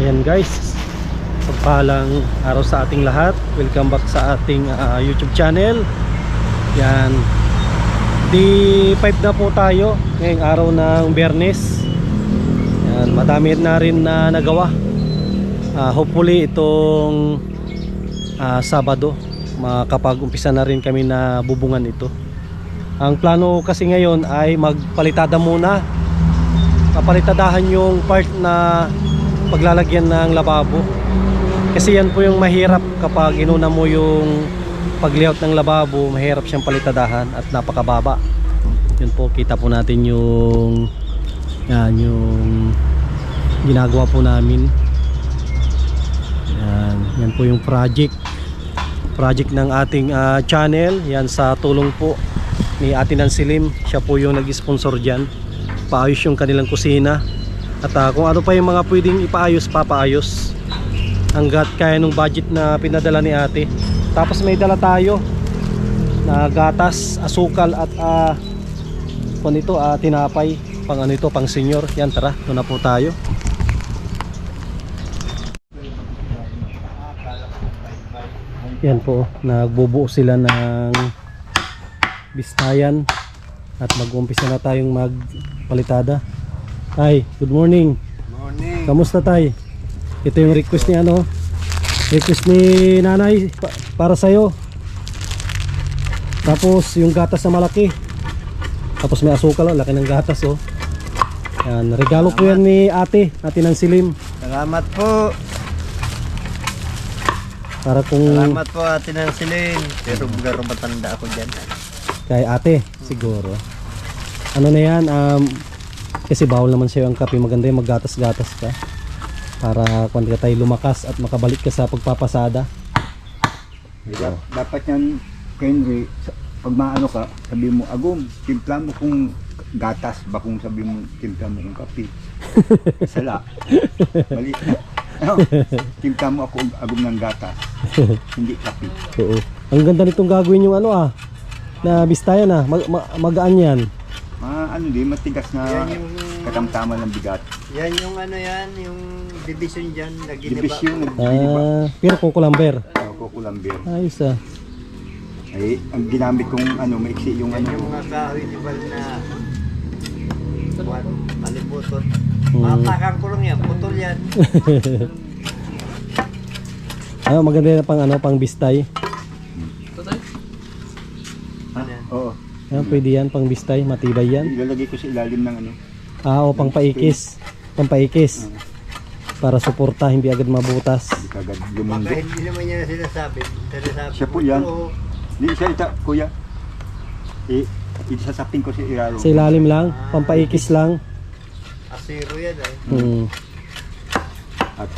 Ayan guys, pagpalang araw sa ating lahat. Welcome back sa ating YouTube channel. Yan, di 5 na po tayo ngayong araw ng Biyernes. Yan, madami na rin na nagawa. Hopefully itong Sabado makapag-umpisa na rin kami na bubungan ito. Ang plano kasi ngayon ay magpalitada muna. Kapalitadahan yung part na paglalagyan ng lababo, kasi yan po yung mahirap kapag inuna mo yung pag-layout ng lababo. Mahirap siyang palitadahan at napakababa. Yun po, kita po natin yung yung ginagawa po namin. Yan po yung project ng ating channel. Yan sa tulong po ni Ate Nansilim. Siya po yung nag-sponsor dyan. Paayos yung kanilang kusina. At kung ano pa yung mga pwedeng ipaayos, papaayos hanggat kaya nung budget na pinadala ni ate. Tapos may dala tayo na gatas, asukal at tinapay. Pang ano ito, pang senior. Yan, tara, doon na po tayo. Yan po, nagbubuo sila ng bistayan at mag-umpisa na tayong magpalitada. Tay, good morning. Morning. Kamusta tay? Ito yung request ni request ni nanay para sa'yo. Tapos yung gatas na malaki. Tapos may asukal, laki ng gatas oh. Yan, regalo po yan ni ate Nansilim. Salamat po. Para kung Salamat po Ate Nansilim. Pero garo matanda ako dyan. kay ate siguro. Ano na yan, kasi bawal naman sa'yo ang kape. Maganda yung maggatas-gatas ka para kung ka tayo lumakas at makabalik ka sa pagpapasada. Dapat yan, Henry, pag maano ka, sabi mo, Agum, timpla mo kung gatas, ba kung sabi mo, timpla mo kung kape. Sala. Mali. Ano? Timpla mo ako, Agum ng gatas, hindi kape. Oo. Ang ganda nitong gagawin yung na bistayan magaan yan. Ano din, matigas na Yan yung katamtaman ng bigat. Yan yung yung division dyan na giniba. Division, nagbiniba. Pero kukulamber. Kukulambir. Ayos Ay, ang ginamit kong maiksi yung Yan yung mga kahoy ni Val na malibutot. Hmm. Matakan ko lang yan, putol yan. Maganda na pang bistay. Ano yan? Oo. Pwede yan pang bistay, matibay yan. Ilalagay ko sa ilalim ng O pang paikis. Para suporta, hindi agad mabutas. Hindi kagad Baka lumundo. hindi naman niya sinasabi. Siya po yan. Hindi siya kuya. Isasapin ko sa iraro. Sa ilalim lang, pampaikis lang. Asiro yan At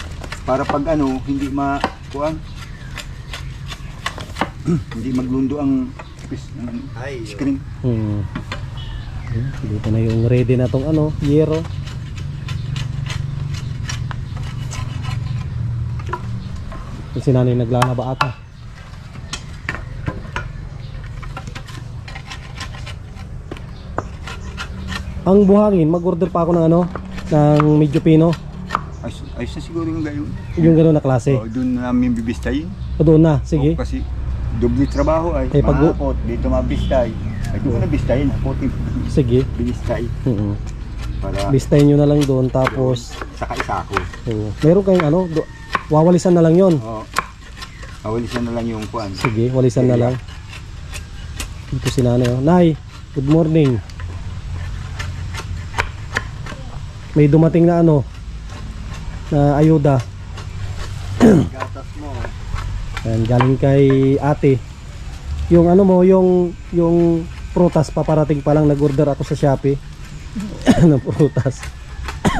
para pag hindi kuang hindi maglundo ang Ay, screen. Dito na yung ready na tong yero. Si nanay naglalaba ata. Ang buhangin, mag-order pa ako ng ng medyo pino. Ayos na siguro yung gayon. Yung gano'n na klase. Doon namin bibistayin. O doon na, sige. Kasi doble trabaho ay Pag- mahapot, dito mabistay. Ay doon na bistayin, hapotin. Sige. Binistay. Para Listayin nyo na lang doon, tapos saka isako. meron kayong wawalisan na lang yon. Oo. Awalisan na lang yung kuan. Sige, walisan na lang. Dito si nanay. Nay, good morning. May dumating na na ayuda. gatas mo. Ayan, galing kay ate. Yung yung prutas, paparating pa lang, nag-order ako sa Shopee ng prutas.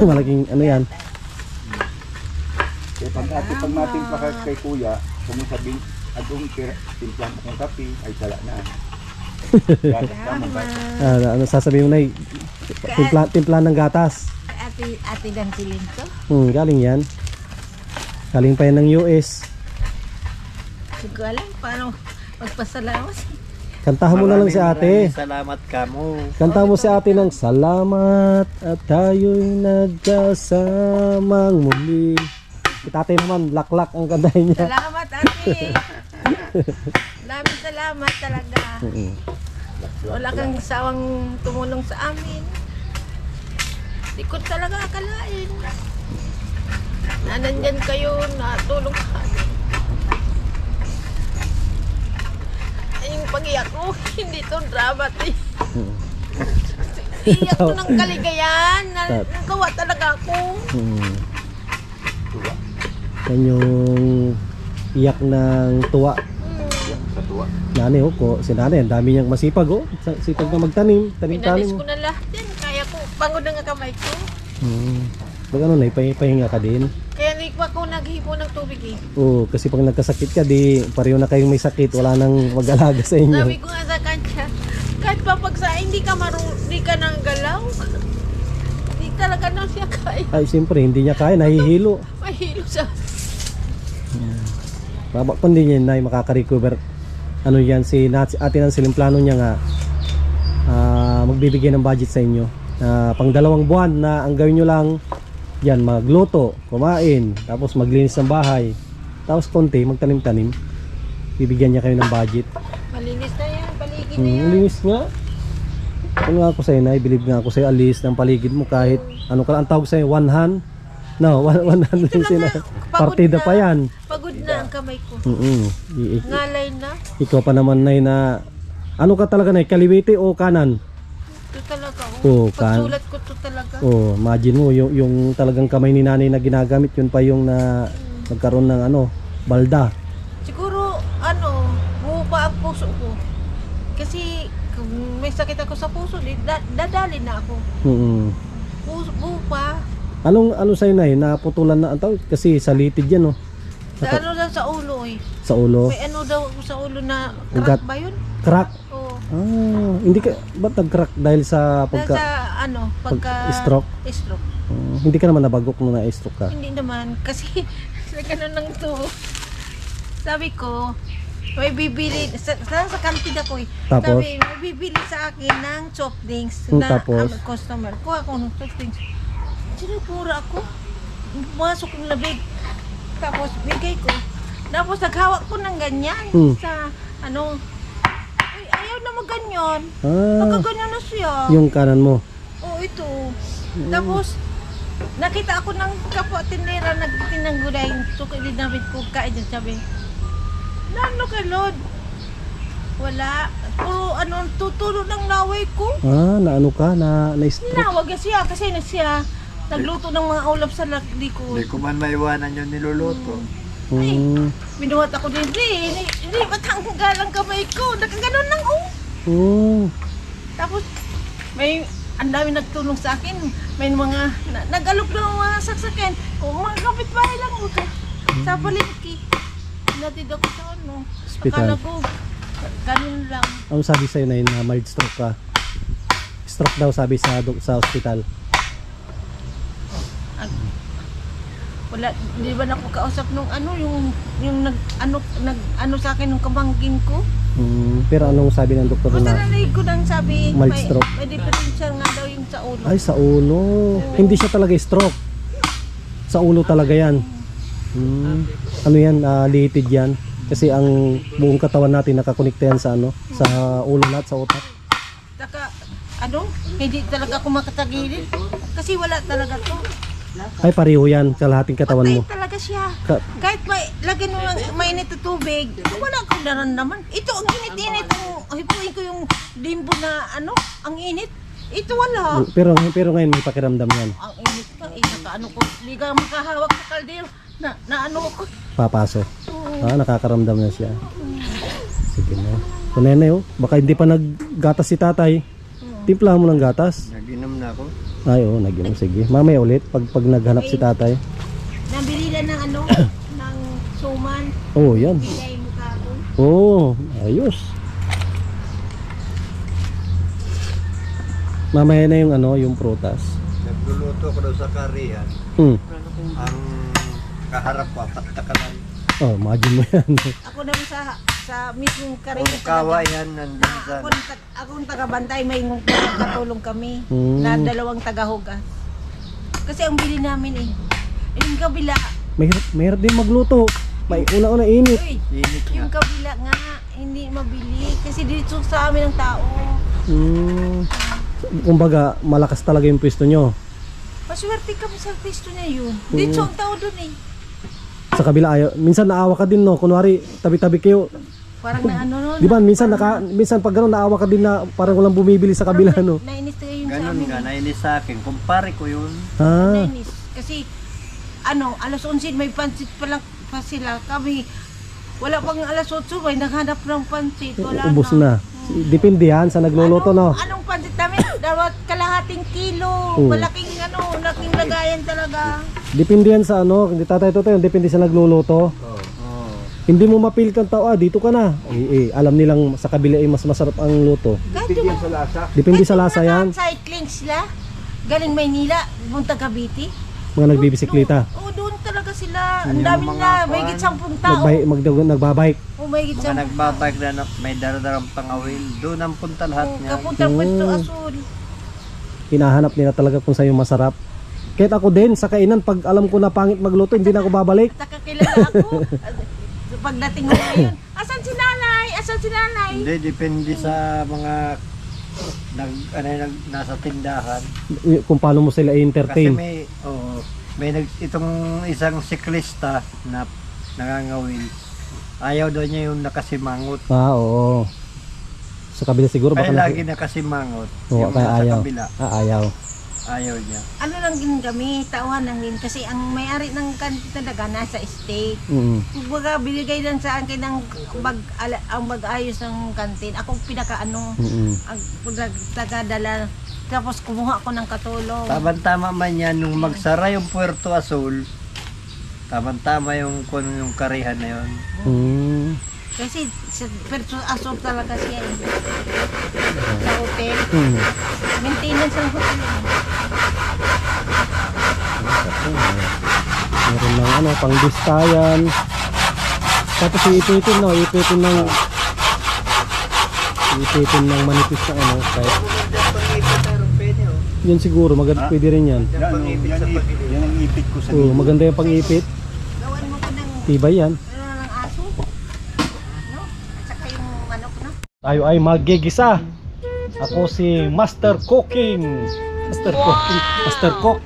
Malaking yan. Pag matimpla ka kay kuya, kung sabihin, Agum, timpla mo kong kape, ay sala na. Gatas ka mo, gatas. Sasabihin mo na, timpla ng gatas. Ate Nansilim to? Galing yan. Galing pa yan ng US. Hindi ko alam paano magpasalamat. Kantahan mo na lang si ate. Salamat ka mo. Kantahan mo si ate ng salamat at tayo'y nagkasamang muli. Si tatay naman, laklak ang kantahin niya. Salamat, ate. Maraming salamat talaga. Wala kang sawang tumulong sa amin. Di ko talaga akalain na nandyan kayo na tulong sa amin. Ay, yung pag-iyak ko, hindi to drama. Iyak ko ng kaligayan. Nagawa talaga ako. Yan yung iyak ng tuwa. Nanay ko, si nanay, ang dami niyang masipag sipag na magtanim, Pinalis tanim-tanim. ko na lahat yan. Kaya ko, pangod na nga kamay ko. Pag ano na, pahinga ka din. Kaya hindi pa ako naghipo ng tubig eh. Oo, kasi pag nagkasakit ka, di pareho na kayong may sakit, wala nang mag-alaga sa inyo. Sabi ko nga sa kanya, kahit pa pag sa hindi ka hindi ka nang galaw, hindi talaga na siya kaya. Ay, siyempre, hindi niya kaya, nahihilo. Mahilo sa... Kundi niya na makaka-recover. Ano yan, si Ate Nancy, yung plano niya nga, magbibigay ng budget sa inyo. Pang 2 buwan na ang gawin nyo lang, yan, magluto, kumain, tapos maglinis ng bahay, tapos konti, magtanim-tanim. Bibigyan niya kayo ng budget. Malinis na yan, paligid na yan. Linis nga. Ano nga ako sa'yo, believe nga ako sa'yo, alis ng paligid mo kahit, ano ka, ang tawag sa'yo, one hand? No, one hand Ito din na sila. nga, Partida pa yan. Pagod na ang kamay ko. Ngalay na. Ikaw pa naman, Nay, na, ano ka talaga, Nay, kaliwete o kanan? Ito talaga. Oo, Pagsulat ko to talaga. Oh, imagine mo yung talagang kamay ni nanay na ginagamit, yun pa yung na nagkaroon ng ano, balda. Siguro, buo pa ang puso ko. Kasi, kung may sakit ako sa puso, dadali na ako. Buo pa. Ano sa'yo, Nay, naputulan na ang tawag? Kasi sa litid yan, oh. Sa lang sa ulo eh. Sa ulo. May daw ako sa ulo na Ugat. crack ba yun? Crack. Oo. Hindi ka, ba't nag-crack dahil sa Dahil sa stroke? Stroke. Hindi ka naman nabagok nung na-stroke ka? Hindi naman. Kasi sa ganun lang to. Sabi ko, may bibili, sa kantin ako eh. Tapos? Sabi, may bibili sa akin ng soft drinks na Tapos? customer. Kuha ko ng soft drinks. Sinupura ako. Pumasok yung labig. Tapos bigay ko. Tapos naghawak ko ng ganyan sa ay, ayaw na maganyan. Nagkaganyan na siya. Yung kanan mo? Oo, ito. Tapos nakita ako ng kapwa tindera nagtinanggulay. Suki din namin ko kain dyan. Sabi, ano ka, Lord? Wala. Puro tutulo ng naway ko. Naano ka? Na-stroke? Nawag siya kasi siya nagluto ng mga ulam sa likod. Hindi ko man maiwanan yung niluluto. Ay, binuhat ako din. Hindi matanggal ang kamay ko. Nakaganon lang, Tapos, ang dami nagtulong sa akin. May mga, nag-alok ng mga saksakin. Mga kapitbahay lang ako. Sa palengke. Natid ako sa Hospital. Akala ko, ganun lang. Ano sabi sa'yo, Nay, na mild stroke ka? Stroke daw sabi sa hospital. Wala, di ba na ako kausap nung yung nag sa akin nung kamangkin ko? Pero anong sabi ng doktor Basta na? narinig ko nang sabi, Mild stroke. may diferensya nga daw yung sa ulo. Ay, sa ulo. Hindi siya talaga stroke. Sa ulo talaga yan. Ano yan? Litid yan. Kasi ang buong katawan natin nakakonekta yan sa sa ulo lahat, sa utak. Saka, hindi talaga ako makatagilid. Kasi wala talaga to. Ay, pareho yan. Kalahating katawan mo. Patay talaga siya. Kahit lagyan mo ng mainit na tubig, wala akong naramdaman. Ito, ang init-init. Hipuin ko yung limbo na ang init. Ito wala. Pero ngayon may pakiramdam yan. Ang init ka, ko. Hindi ka makahawak sa kaldero. Ko. Papaso. Nakakaramdam na siya. Sige na. So, Nenay, baka hindi pa naggatas si tatay. Timplahan mo ng gatas. Nag-inom na ako. Ay, nag-inom. Sige. Mamaya ulit, pag naghanap si tatay. Nabili na ng ng suman. Yan. Bigay mo ka Ayos. Mamaya na yung prutas. Nagluluto ko daw sa karihan. Ang kaharap ko, patakalan. Imagine mo yan. Ako naman sa mismong Puro karino kawa yan, nandun sa... Ako ang tagabantay, may katulong kami na 2 tagahugas. Kasi ang bili namin yung kabila, mahirap din magluto. May una-una init. Uy, Init yung nga. kabila nga, hindi mabili. Kasi dito sa amin ang tao. Kumbaga, malakas talaga yung pwesto nyo. Maswerte kami sa pisto niya yun. Dito ang tao dun eh. Sa kabila ayaw. Minsan naawa ka din, no? Kunwari, tabi-tabi kayo. Parang na ano nun. Di ba, minsan pag gano'n naawa ka din na parang walang bumibili sa kabila, no? Nainis tayo yun sa Ganon amin. nga, nainis sa akin. Kumpare ko yun. Ah, Nainis. Kasi, alas 11 may pansit pa sila. Kami, wala pang alas 8, may naghanap ng pansit. Wala ubos na. Depende yan sa nagluluto, no? Anong pansit namin? Dapat kalahating kilo. Oo. Malaking laking lagayan talaga. Depende yan sa ano, hindi tatay to tayo, depende sa nagluluto. Oo. Hindi mo mapilit ang tao, dito ka na. Alam nilang sa kabila ay mas masarap ang luto. Kahit Bigyan yung sa lasa. Depende sa lasa yan. cycling sila, galing Maynila, punta Cavite. Mga nagbibisikleta. Oo, doon talaga sila. Ang Yung dami mga na, kuwan. may 10 tao. Nagbabike. Oo, may Mga 10. nagbabike na may daradarang pangawil. Doon ang punta lahat Oo, niya. kapunta Puerto Azul. Hinahanap nila talaga kung sa'yo masarap. Kahit ako din, sa kainan, pag alam ko na pangit magluto, hindi na ako babalik. At kakilala ako. Pagdating mo ngayon, asan si nanay? Asan si nanay? Hindi, depende sa mga nasa tindahan. Kung paano mo sila Kasi i-entertain. may itong isang siklista na nangangawil. Ayaw daw niya yung nakasimangot. Oo. Sa kabila siguro baka Kaya lagi nakasimangot. Oo, Yung kaya nasa ayaw. kabila, Ayaw. ayaw niya. Ano lang din kami, tauhan lang din. Kasi ang may-ari ng kantin talaga nasa estate. Kumbaga, binigay lang sa akin ang mag-ayos ng kantin. Ako pinaka-ano, ang tagadala. Tapos kumuha ko ng katulong. Tama-tama man yan, nung magsara yung Puerto Azul, tama-tama yung karihan na yun. Kasi sa Puerto Azul talaga siya eh. Sa hotel. Maintenance ng hotel. Meron ng ano, pang bistayan. Tapos iipitin, no? Iipitin ng manipis na ano. Kahit yun siguro, maganda pwede rin yan. Yan ang ipit ko sa Oo, maganda yung pang-ipit. Gawan mo ko ng Tibay yan. ng aso. No? At saka yung manok na. Tayo ay magigisa. Ako si Master Cooking. Master Cooking. Master Cook.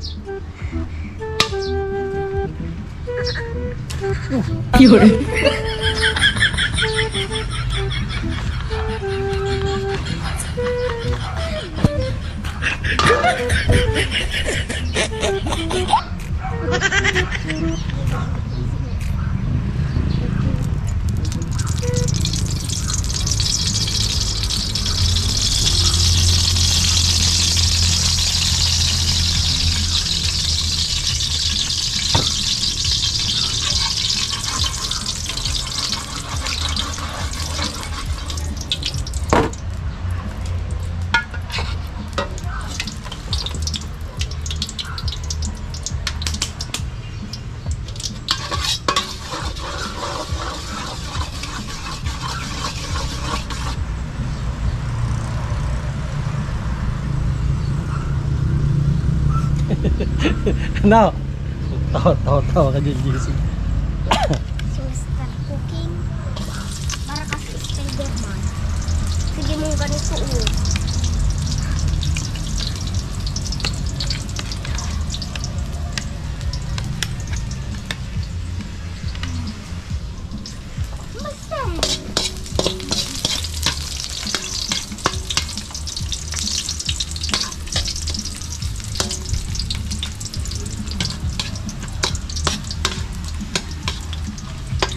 Now, tawa ka dyan, JC. Si Mr. Cooking. Para kasi Spiderman. Sige mo ganito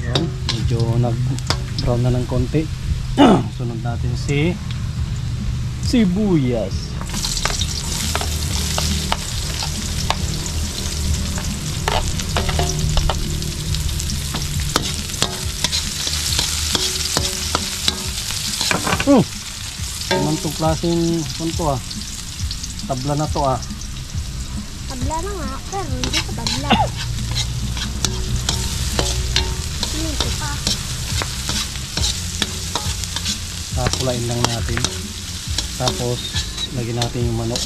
Yan, medyo nag-brown na ng konti. Sunod natin si sibuyas. Naman itong klaseng to ah. Tabla na to ah. Tabla na nga, pero hindi ka tabla. Siminto pa. Kakulain lang natin. Tapos lagyan natin yung manok.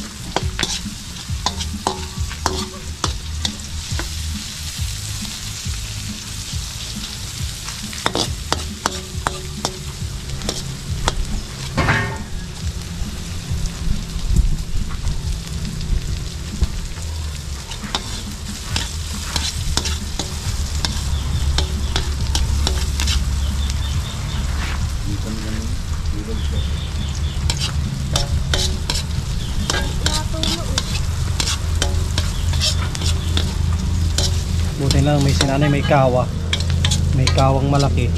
Buti lang may sinanay, may kawa. May kawang malaki.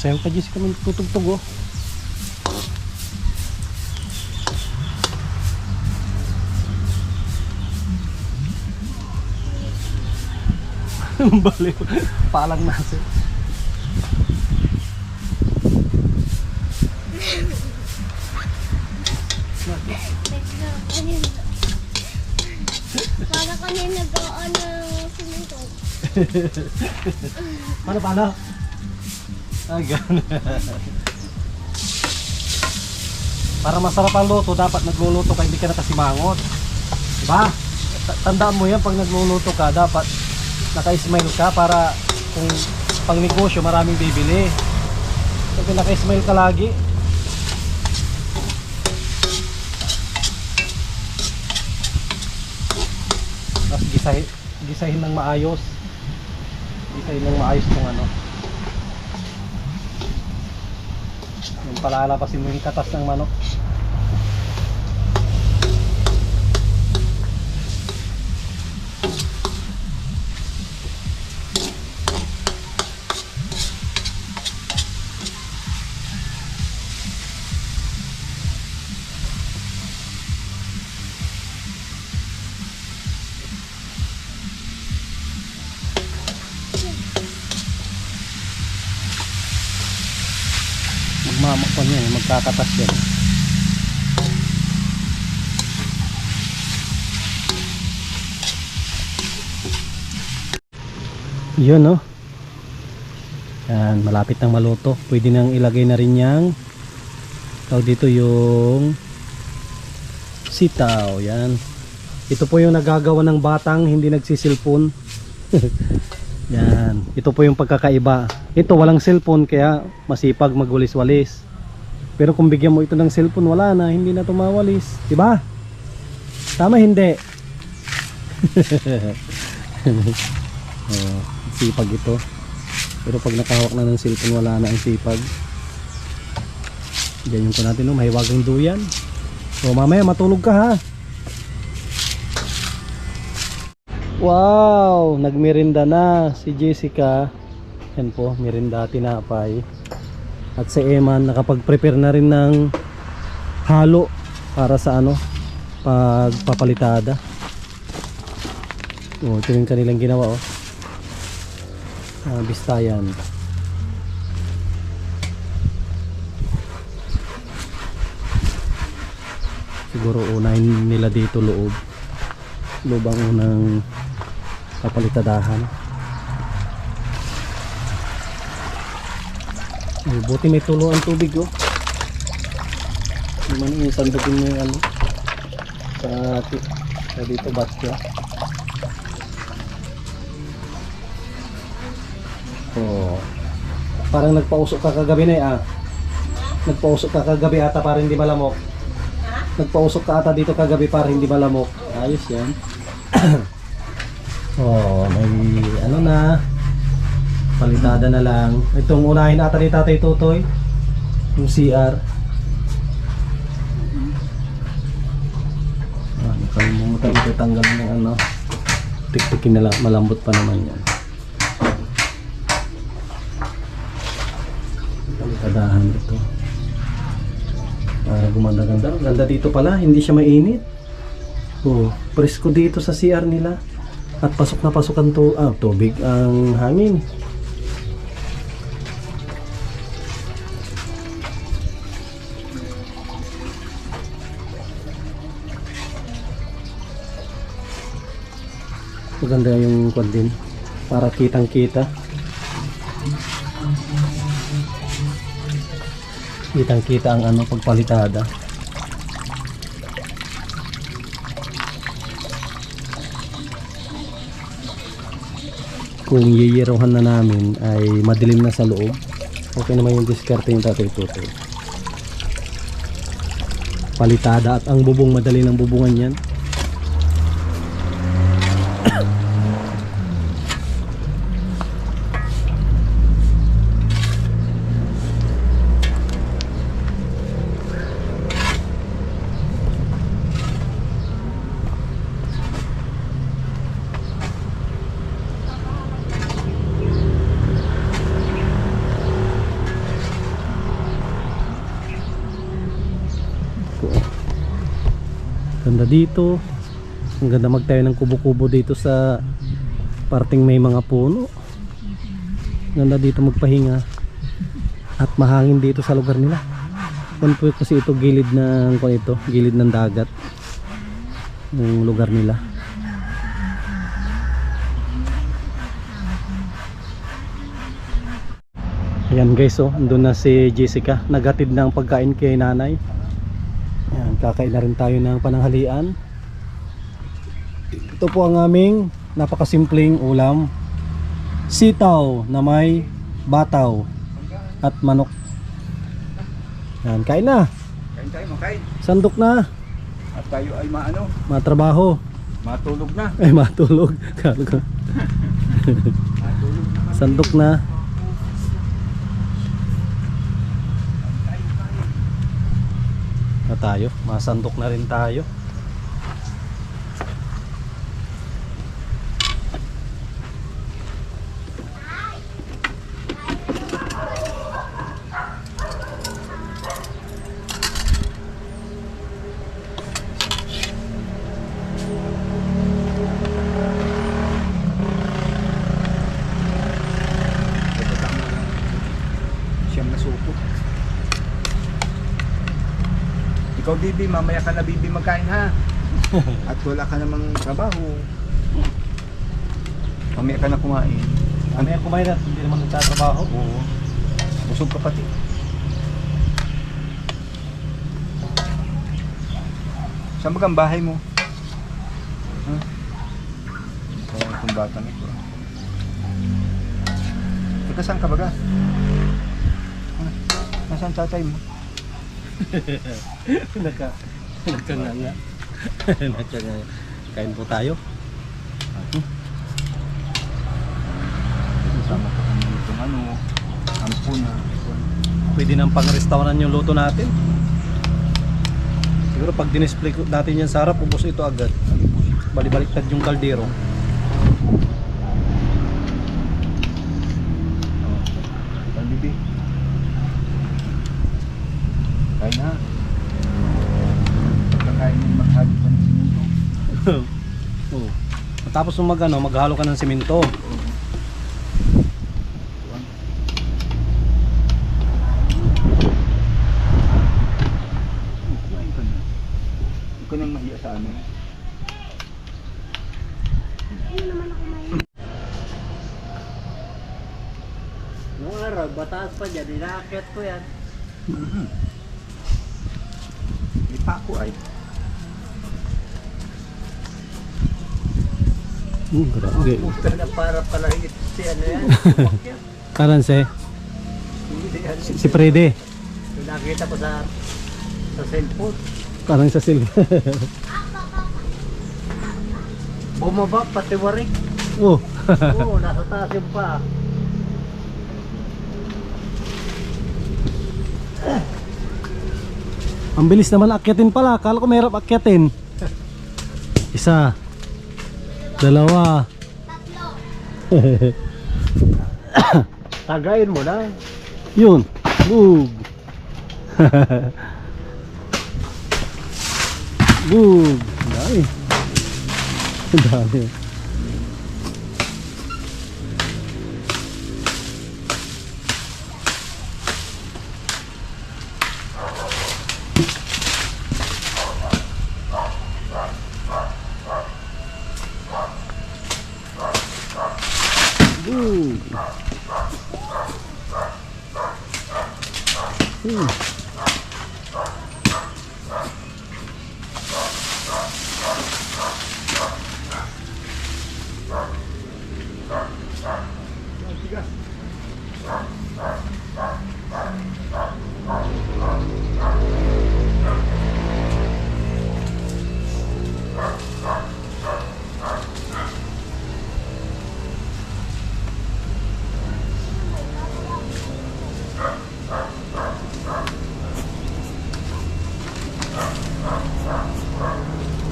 Sayo pa Jess kami tutugtog oh. Baliw. Palang nasa. Para kanina nag-on ng simento. Paano? Ah, ganun. Para masarap ang luto, dapat nagluluto ka, hindi ka nakasimangot. Diba? Tandaan mo yan, pag nagluluto ka, dapat naka-smile ka para kung pang negosyo maraming bibili. Pag naka-smile ka lagi, tapos gisahin ng maayos. Gisahin ng maayos kung ano. Yung palalapasin mo yung katas ng manok. Magmamakon yan, magkakatas yan. Yun no. Yan, malapit nang maluto. Pwede nang ilagay na rin yang tawag dito yung sitaw. Yan. Ito po yung nagagawa ng batang hindi nagsisilpon. Yan. Ito po yung pagkakaiba. Ito walang cellphone kaya masipag magwalis-walis. Pero kung bigyan mo ito ng cellphone, wala na, hindi na tumawalis, 'di ba? Tama hindi? Oh, sipag ito. Pero pag nakahawak na ng cellphone, wala na ang sipag. Ganyan ko natin, no, mahiwagang duyan. So mamaya matulog ka ha. Wow, nagmerinda na si Jessica. Yan po, merinda tinapay. At si Eman nakapag-prepare na rin ng halo para sa ano, pagpapalitada. Oh, ito yung kanilang ginawa oh. Bistayan. Siguro unahin nila dito loob. Loob ang unang papalitadahan. Ay, buti may tulo ang tubig oh. Naman yung sandagin mo yung ano sa dito batya. Oh. Parang nagpausok ka kagabi na Nagpausok ka kagabi ata para hindi malamok. Nagpausok ka ata dito kagabi para hindi malamok. Ayos yan. Oh, may ano na. Palitada na lang. Itong unahin ata ni Tatay Totoy. Yung CR. Nakalimutan ito tanggalin ng ano. Tiktikin na lang. Malambot pa naman yan. Palitadahan ito. Para gumanda-ganda. Ganda dito pala. Hindi siya mainit. Oh, presko dito sa CR nila. At pasok na pasok ang tubig ang hangin. Maganda yung kwan din para kitang kita ang ano pagpalitada. Kung yiyirohan na namin ay madilim na sa loob, okay naman yung diskarte yung Tatay Totoy palitada at ang bubong madali ng bubungan yan. Ganda dito. Ang ganda magtayo ng kubo-kubo dito sa parting may mga puno. Ganda dito magpahinga. At mahangin dito sa lugar nila. Kung po kasi ito gilid ng gilid ng dagat. Yung lugar nila. Ayan guys, oh, andun na si Jessica. Naghatid ng pagkain kay nanay. Ayan, kakain na rin tayo ng pananghalian. Ito po ang aming napakasimpleng ulam. Sitaw na may bataw at manok. Ayan, kain na. Kain tayo, makain. Sandok na. At tayo ay maano, Matrabaho. matulog na. Ay matulog. Matulog na. Sandok na. Na tayo, masandok na rin tayo. Siyam na suko. Ikaw Bibi, mamaya ka na Bibi magkain ha. At wala ka namang trabaho. Mamaya ka na kumain. Mamaya kumain at hindi naman nagtatrabaho. Oo. Busog ka pati. Saan ba ang bahay mo? Ha? Kaya itong batang ito. Teka, saan ka baga? Ha? Nasaan tatay mo? Nagkanganga. Nagkanganga. Kain po tayo. Sama ko kami itong ampun na. Pwede nang pang-restauran yung luto natin. Siguro pag dinisplay natin yan sa harap, ubos ito agad. Balibaliktad yung kaldero. Saan Bibi? Kain na. Pagkakain mo maghalo ka ng siminto. Oh. Tapos nung maghalo ka ng simento. Kumain ka na. Huwag ka nang mahiya sa amin. Nung araw, bataas pa dyan, inaakyat ko yan. Lipa ko ay. Grabe. Puta na para pala higit si ano yan. Umakyat. Karan si Hindi yan. si Frede. Yung nakita ko sa cellphone. Parang sa silver. Bumaba, pati warik. Oh. Oo, nasa taas yung pa. Ang bilis naman akyatin pala. Akala ko mahirap akyatin. Isa. Dalawa. Tagayin mo na. Yun. Boog. Boog. Dami. Dami. Boog.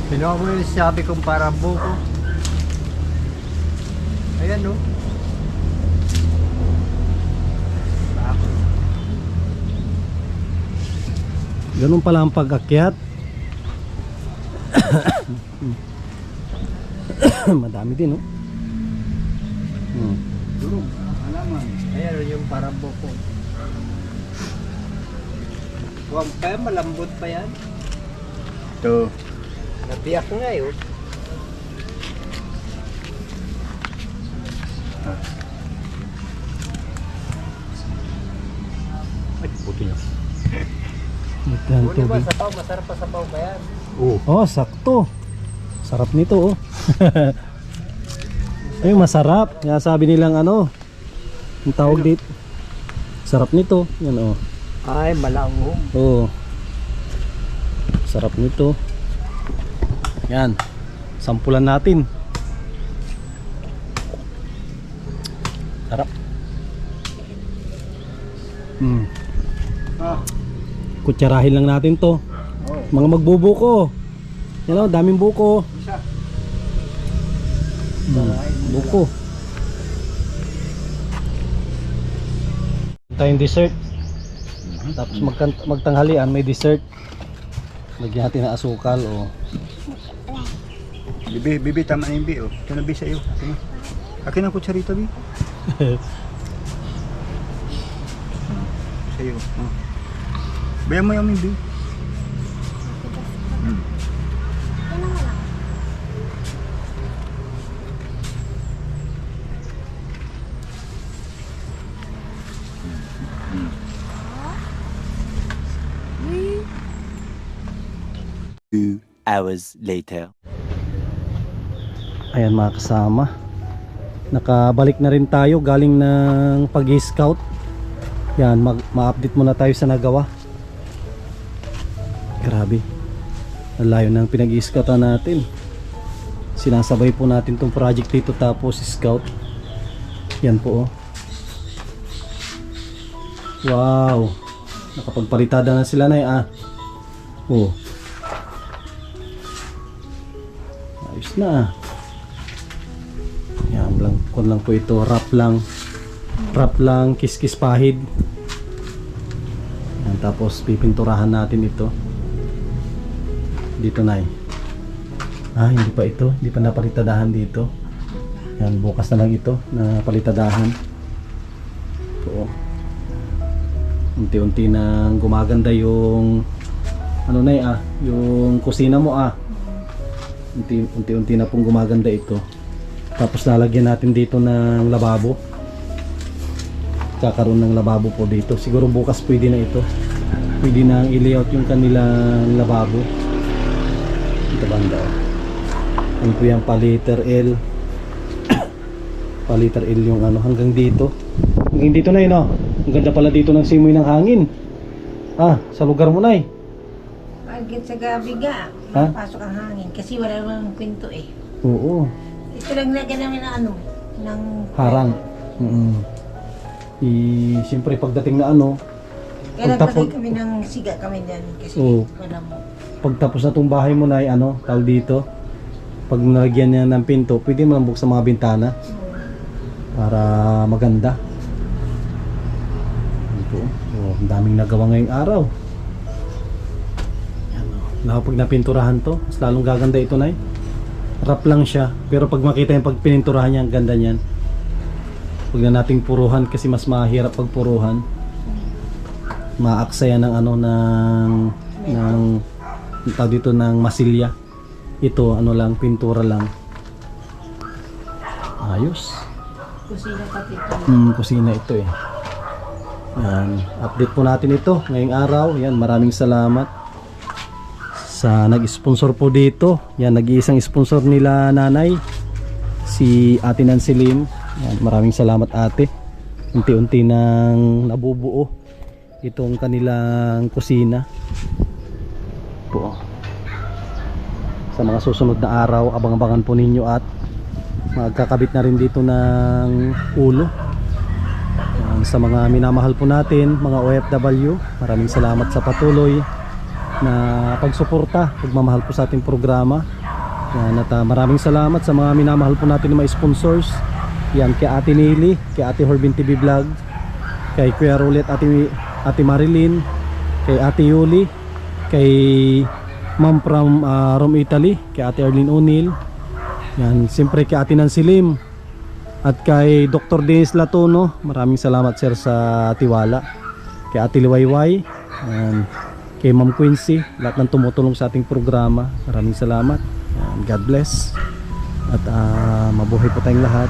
Pinuha mo yung sabi kong parang buko. Ayan no. Ganun pala ang pag-akyat. Madami din, no? Durog, halaman. Ayan yung parang buko. Huwag pa yan, malambot pa yan. Ito. Nabiyak nga yun. Ay, puti niya. Ito ang Huli ba tubig. sabaw? Masarap pa sabaw ba yan? Oo. Oh, sakto. Sarap nito, oh. Ay, masarap. Kaya sabi nilang ano, ang tawag dito. Sarap nito. Yan, oh. Ay, malangong. Oh. Sarap nito. Yan. Sampulan natin. Sarap. Ah, Kutsarahin lang natin to. Mga magbubuko. Yan, oh, daming buko. isa. Buko. Tayong dessert. Tapos magtanghalian may dessert. Lagyan natin ng asukal o. Bibi, tama na yung bi, oh. Ito na bi sa'yo. Akin na. Akin ang kutsarita, bi. Sa'yo. Oh. Bayan mo yung bi. Yan naman ako. Two hours later. Ayan mga kasama. Nakabalik na rin tayo galing ng pag-scout. Yan, ma-update muna tayo sa nagawa. Grabe. Ang layo ng pinag-scoutan natin. Sinasabay po natin tong project dito tapos scout. Yan po, oh. Wow. Nakapagpalitada na sila na Oh. Ayos na. Yan lang, kun lang po ito, wrap lang, kiskis pahid. Yan, tapos pipinturahan natin ito. Dito na hindi pa ito, hindi pa napalitadahan dito. Yan, bukas na lang ito na palitadahan. Ito, unti-unti nang gumaganda yung ano na yung kusina mo unti-unti na pong gumaganda ito. Tapos lalagyan natin dito ng lababo. Kakaroon ng lababo po dito. Siguro bukas pwede na ito. Pwede na i-layout yung kanilang lababo. Ito banda. Ano po yan, paliter L. Paliter L yung ano hanggang dito. Hanggang dito na yun, oh. Ang ganda pala dito ng simoy ng hangin. Sa lugar mo na Pagkat sa gabi ga, Ha? pasok ang hangin kasi wala namang pinto eh. Oo. Ito lang lagyan namin ng ano, ng Harang. Siyempre pagdating na Kaya pagtapos- naglagay kami ng siga kami dyan kasi Oo. wala mo. pagtapos na tong bahay mo na tawag dito. Pag nalagyan niya ng pinto, pwede mo lang buksan mga bintana para maganda. Ito. Ang daming nagawa ngayong araw. Pag napinturahan to, mas lalong gaganda ito na Wrap lang siya, pero pag makita yung pag pininturahan niya, ang ganda niyan. Huwag na nating puruhan kasi mas mahirap pag puruhan. Maaksaya ng tawag dito ng masilya. Ito lang, pintura lang. Ayos. Kusina pati ito. Kusina ito Yan, update po natin ito ngayong araw. Yan, maraming salamat sa nag-sponsor po dito. Yan, nag-iisang sponsor nila nanay, si Ate Nancy Lim. Yan, maraming salamat ate. Unti-unti nang nabubuo itong kanilang kusina po. Sa mga susunod na araw, abang-abangan po ninyo at magkakabit na rin dito ng ulo. Yan, sa mga minamahal po natin, mga OFW, maraming salamat sa patuloy na pagsuporta, pagmamahal po sa ating programa. Yan, at maraming salamat sa mga minamahal po natin na mga sponsors. Yan, kay Ate Nili, kay Ate Horbin TV Vlog, kay Kuya Rolet, Ate Marilyn, kay Ate Yuli, kay Ma'am from Rome, Italy, kay Ate Arlene O'Neill. Yan, siyempre kay Ate Nancy Lim, at kay Dr. Dennis Latono. Maraming salamat sir sa tiwala. Kay Ate Liwayway, yan, kay Ma'am Quincy, lahat ng tumutulong sa ating programa. Maraming salamat. Yan, God bless. At mabuhay po tayong lahat.